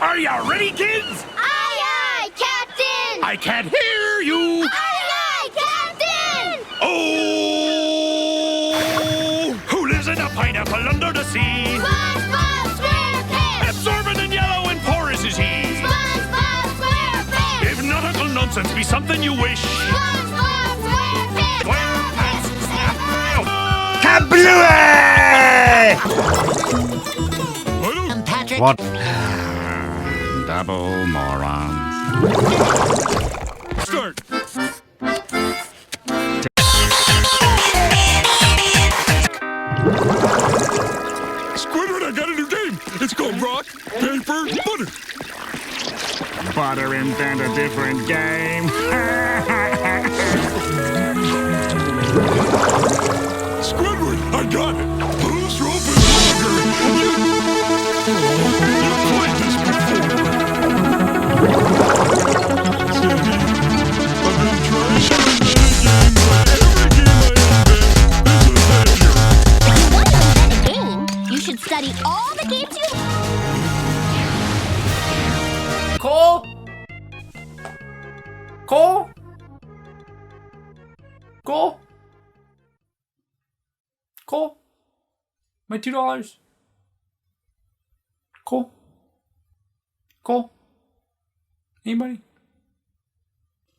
Are you ready, kids? Aye, aye, Captain! I can't hear you. Aye, aye, Captain! Oh! Who lives in a pineapple under the sea? SpongeBob SquarePants! Absorbent and yellow and porous is he. SpongeBob SquarePants! If nautical nonsense be something you wish, SpongeBob SquarePants! SquarePants snap real. I'm Patrick. What? Double morons. Start. Squidward, I got a new game. It's called Rock, Paper, Butter. Butter invent a different game. Squidward, I got it. Whose rope is longer? You've played this before. Sandy, I've been trying to invent a game, but every game I invent is a failure. If you want to invent a game, you should study all the games you... Cole? Cole? Cole? Cole? My $2. Cole? Cole? Anybody?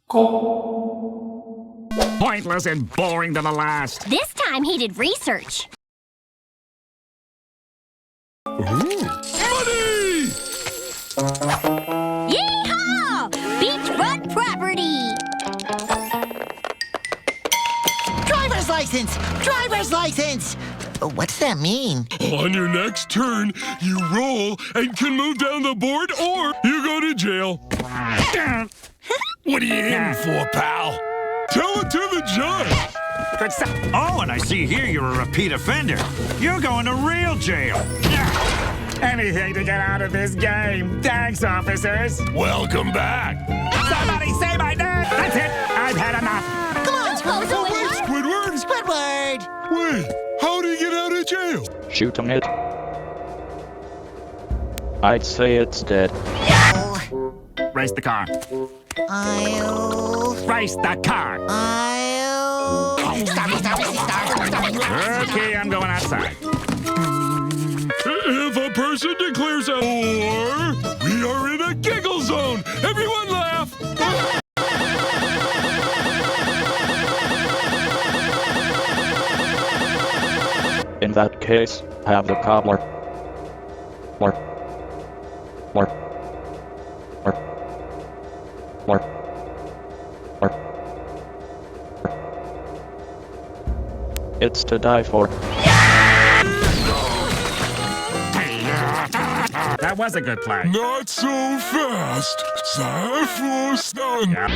Cole? Pointless and boring to the last. This time he did research. Money! Yeehaw! Beachfront property! Driver's license! Driver's license! What's that mean? On your next turn, you roll and can move down the board or you go to jail. What are you in for, pal? Tell it to the judge. Good stuff. Oh, and I see here you're a repeat offender. You're going to real jail. Anything to get out of this game. Thanks, officers. Welcome back. Somebody say my name. That's it. I've had enough. Come on, Squidward! Squidward? Squidward! Wait, how do you get out of jail? Shooting it. I'd say it's dead. Oh, Race the car. I'll... Race the car. Stop. Okay, I'm going outside. If a person declares a war, we are in a giggle zone. Everyone laugh. In that case, have the cobbler. More. It's to die for. That was a good play. Not so fast. Cypher stun. Yeah.